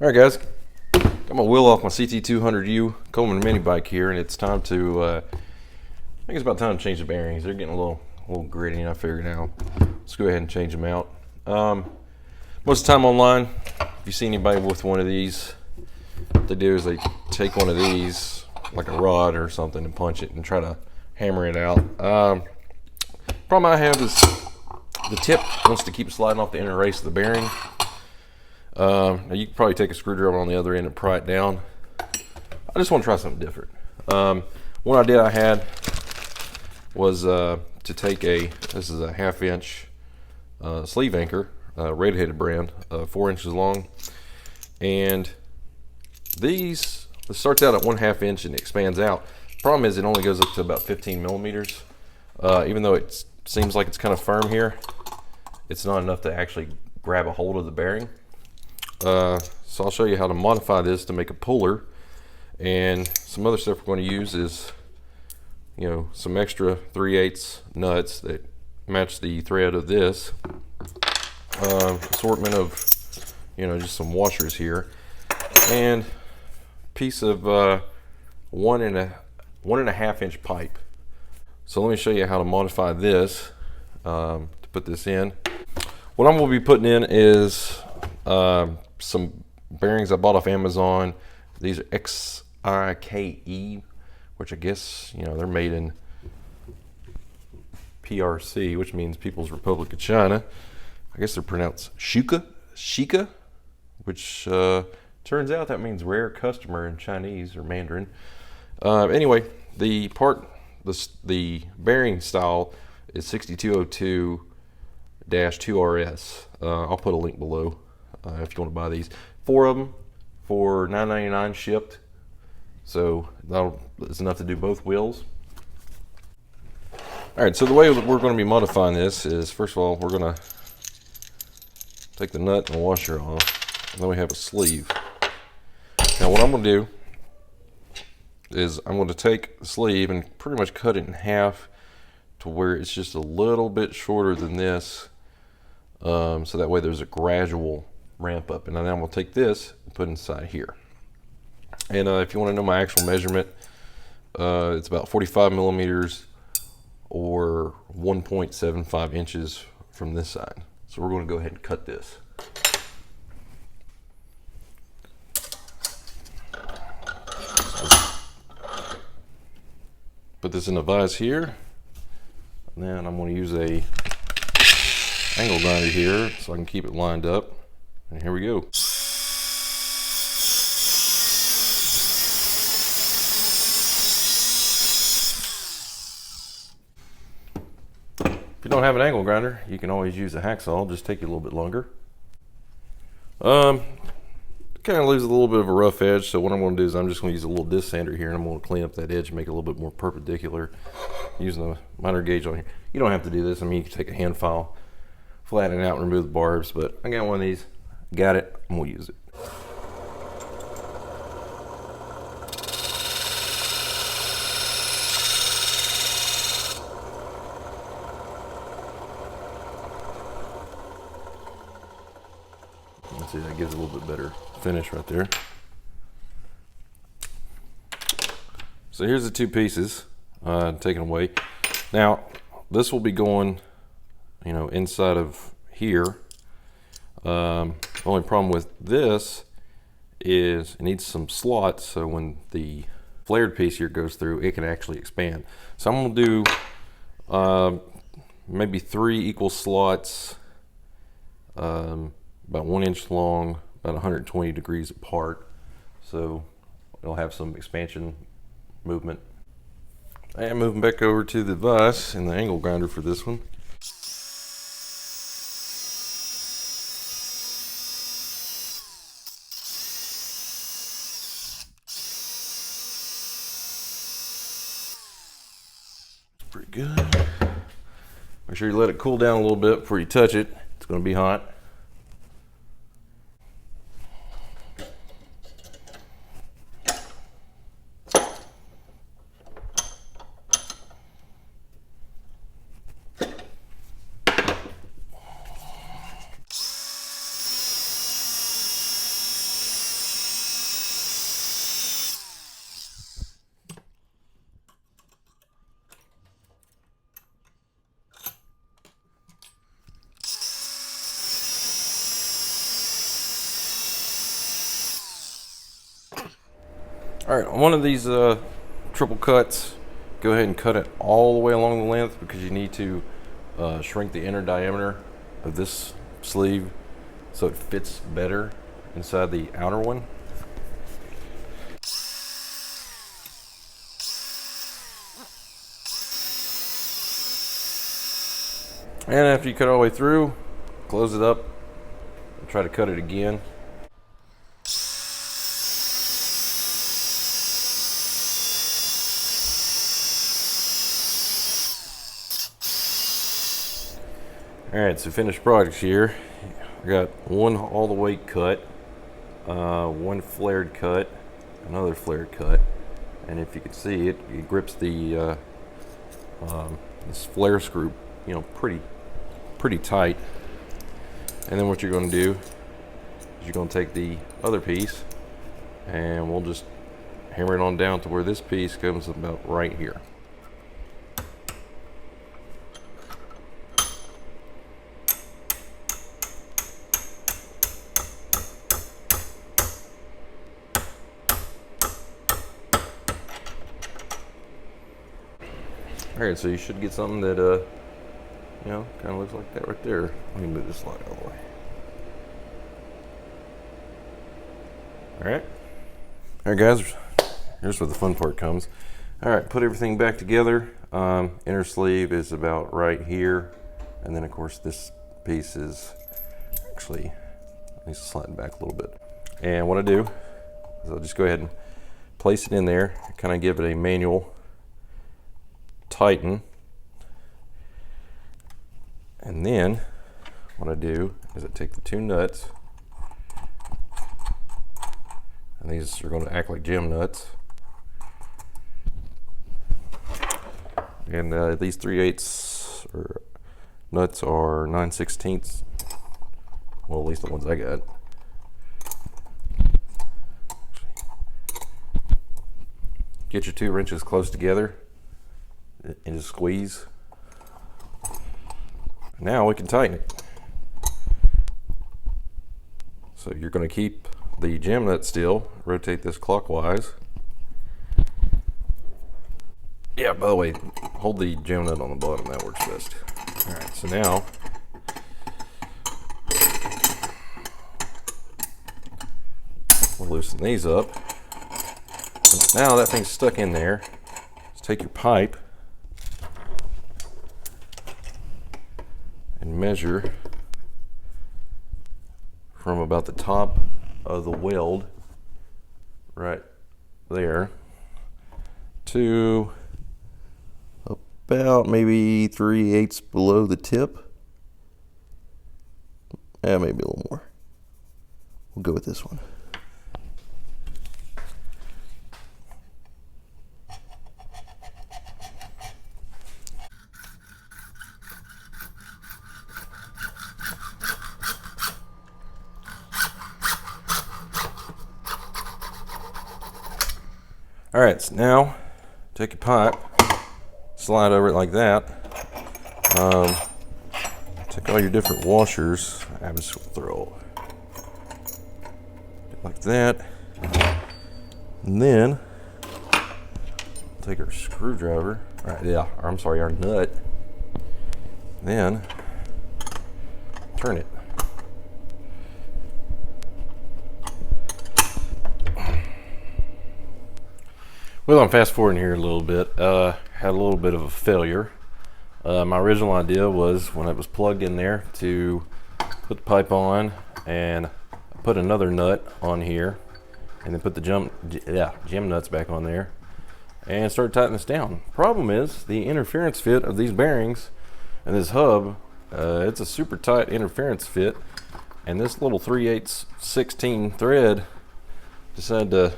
Alright guys, got my wheel off my CT200U Coleman mini bike here, and it's time to, I think it's about time to change the bearings. They're getting a little gritty, and I figured now, let's go ahead and change them out. Most of the time online, if you see anybody with one of these, what they do is they take one of these, like a rod or something, and punch it and try to hammer it out. Problem I have is the tip wants to keep sliding off the inner race of the bearing. Now you can probably take a screwdriver on the other end and pry it down. I just want to try something different. One idea I had was to take this is a 1/2 inch sleeve anchor, Red-Headed brand, 4 inches long, and this starts out at 1/2 inch and expands out. Problem is it only goes up to about 15 millimeters. Even though it seems like it's kind of firm here, it's not enough to actually grab a hold of the bearing. So I'll show you how to modify this to make a puller, and some other stuff we're going to use is, some extra 3/8 nuts that match the thread of this. Assortment of, just some washers here, and piece of 1.5 inch pipe. So let me show you how to modify this to put this in. What I'm going to be putting in is some bearings I bought off Amazon. These are XIKE, which I guess they're made in PRC, which means People's Republic of China. I guess they're pronounced Shika, which turns out that means rare customer in Chinese or Mandarin. Anyway, the bearing style is 6202-2RS. I'll put a link below if you want to buy these. 4 of them for $9.99 shipped, so that's enough to do both wheels. Alright, so the way we're going to be modifying this is, first of all, we're going to take the nut and washer off, and then we have a sleeve. Now what I'm going to do is I'm going to take the sleeve and pretty much cut it in half to where it's just a little bit shorter than this, so that way there's a gradual ramp up. And then I'm going to take this and put it inside here. And if you want to know my actual measurement, it's about 45 millimeters or 1.75 inches from this side. So we're going to go ahead and cut this. Put this in a vise here, and then I'm going to use a angle grinder here so I can keep it lined up. And here we go. If you don't have an angle grinder, you can always use a hacksaw. It'll just take you a little bit longer. It kind of leaves a little bit of a rough edge, so what I'm going to do is I'm just going to use a little disc sander here, and I'm going to clean up that edge and make it a little bit more perpendicular using a miter gauge on here. You don't have to do this. I mean, you can take a hand file, flatten it out, and remove the barbs, but I got one of these. Got it. I'm going to use it. Let's see, that gives a little bit better finish right there. So here's the two pieces taken away. Now this will be going inside of here. The only problem with this is it needs some slots, so when the flared piece here goes through, it can actually expand. So I'm going to do maybe 3 equal slots, about 1 inch long, about 120 degrees apart, so it'll have some expansion movement. And moving back over to the vise and the angle grinder for this one. Pretty good. Make sure you let it cool down a little bit before you touch it. It's going to be hot. All right, on one of these triple cuts, go ahead and cut it all the way along the length, because you need to shrink the inner diameter of this sleeve so it fits better inside the outer one. And after you cut all the way through, close it up and try to cut it again. Alright, so finished products here. I got one all the way cut, one flared cut, another flared cut, and if you can see it, it grips the this flare screw, you know, pretty tight. And then what you're going to do is you're going to take the other piece, and we'll just hammer it on down to where this piece comes about right here. Alright, so you should get something that, you know, kind of looks like that right there. Let me move this slide out of the way. Alright. Alright guys, here's where the fun part comes. Alright, put everything back together. Inner sleeve is about right here. And then of course this piece is actually, needs to slide back a little bit. And what I do is I'll just go ahead and place it in there, kind of give it a manual tighten, and then what I do is I take the two nuts, and these are going to act like gem nuts, and these 3/8 or nuts are 9/16, well, at least the ones I got. Get your two wrenches close together and just squeeze. Now we can tighten it. So you're going to keep the gem nut still, rotate this clockwise. Yeah, by the way, hold the gem nut on the bottom, that works best. Alright, so now we'll loosen these up. And now that thing's stuck in there. Just take your pipe and measure from about the top of the weld right there to about maybe 3/8 below the tip. Yeah, maybe a little more. We'll go with this one. Alright, so now take your pipe, slide over it like that. Take all your different washers. I'm just going to throw it like that. And then take our screwdriver. Alright, yeah, or I'm sorry, our nut. Then turn it. Well, I'm fast forwarding here a little bit. Had a little bit of a failure. My original idea was when it was plugged in there to put the pipe on and put another nut on here, and then put the gem nuts back on there and start tightening this down. Problem is the interference fit of these bearings and this hub. It's a super tight interference fit, and this little 3/8 16 thread decided to,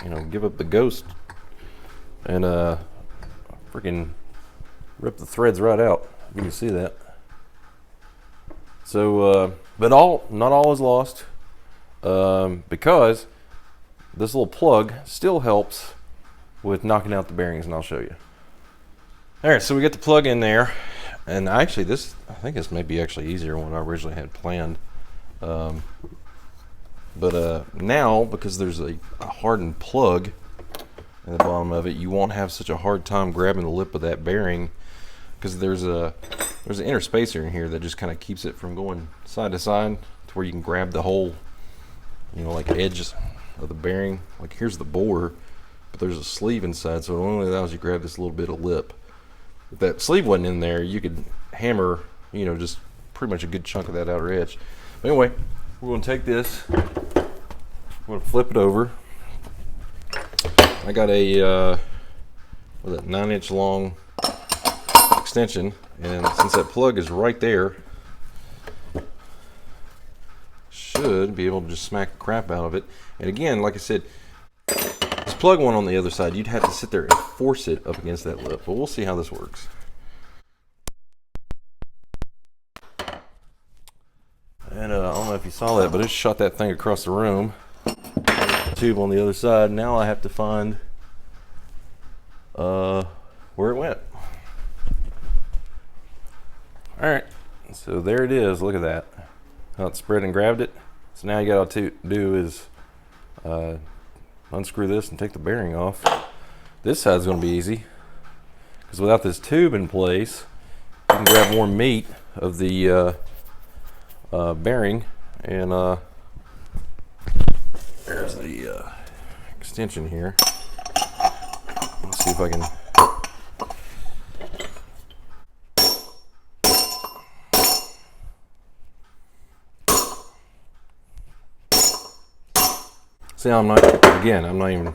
you know, give up the ghost and freaking rip the threads right out. You can see that. So, but not all is lost, because this little plug still helps with knocking out the bearings, and I'll show you. All right, so we get the plug in there, and actually I think this may be actually easier than what I originally had planned. But now, because there's a hardened plug in the bottom of it, you won't have such a hard time grabbing the lip of that bearing, because there's an inner spacer in here that just kind of keeps it from going side to side, to where you can grab the whole, you know, like edges of the bearing. Like here's the bore, but there's a sleeve inside, so it only allows you to grab this little bit of lip. If that sleeve wasn't in there, you could hammer, you know, just pretty much a good chunk of that outer edge. But anyway, we're going to take this, we're going to flip it over. I got a 9-inch long extension, and since that plug is right there, should be able to just smack the crap out of it. And again, like I said, this plug one on the other side, you'd have to sit there and force it up against that lip, but we'll see how this works. And I don't know if you saw that, but it shot that thing across the room. Tube on the other side. Now I have to find where it went. Alright, so there it is. Look at that. How it spread and grabbed it. So now you got to do is unscrew this and take the bearing off. This side's going to be easy, because without this tube in place, you can grab more meat of the bearing, and there's the extension here. Let's see if I can. See, I'm not even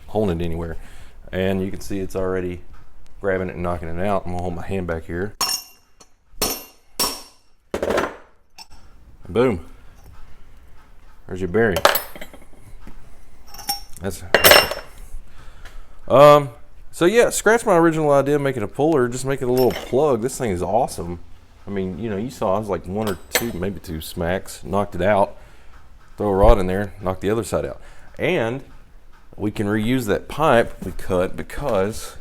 holding it anywhere. And you can see it's already grabbing it and knocking it out. I'm gonna hold my hand back here. Boom. There's your bearing. That's so yeah, scratch my original idea of making a puller, just make it a little plug. This thing is awesome. I mean, you know, you saw I was like 1 or 2, maybe 2 smacks, knocked it out. Throw a rod in there, knock the other side out. And we can reuse that pipe we cut, because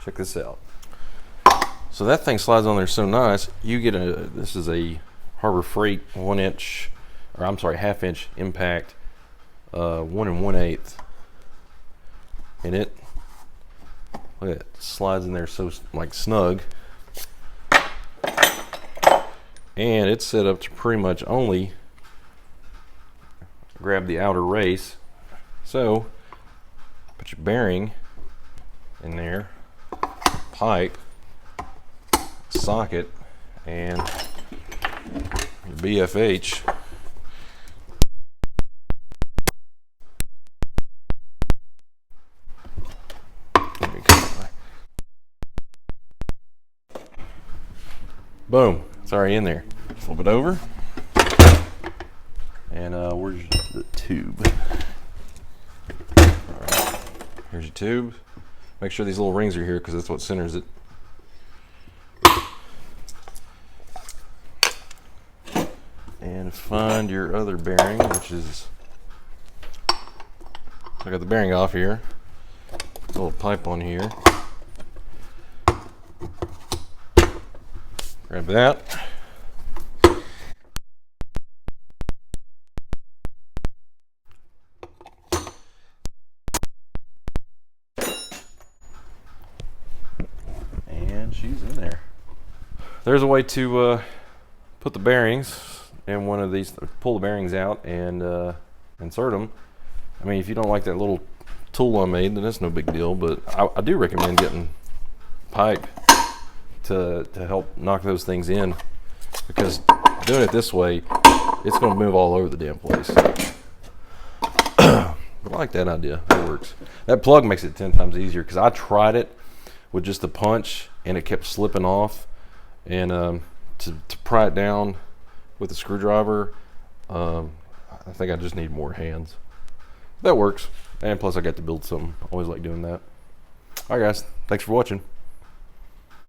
check this out. So that thing slides on there so nice. You get this is a Harbor Freight 1-inch, or I'm sorry, 1/2-inch impact, 1 1/8, and it, look at it, slides in there so like snug, and it's set up to pretty much only grab the outer race. So put your bearing in there, pipe, socket, and your BFH. Boom, it's already in there. Flip it over. And where's the tube? Alright, here's your tube. Make sure these little rings are here, because that's what centers it. And find your other bearing, which is, I got the bearing off here. A little pipe on here. Grab that. She's in there. There's a way to put the bearings in one of these, pull the bearings out and insert them. I mean, if you don't like that little tool I made, then that's no big deal, but I do recommend getting pipe to help knock those things in, because doing it this way, it's going to move all over the damn place. But I like that idea. It works. That plug makes it 10 times easier, because I tried it with just a punch and it kept slipping off, and to pry it down with a screwdriver, I think I just need more hands. That works, and plus I got to build something. Always like doing that. Alright guys, thanks for watching.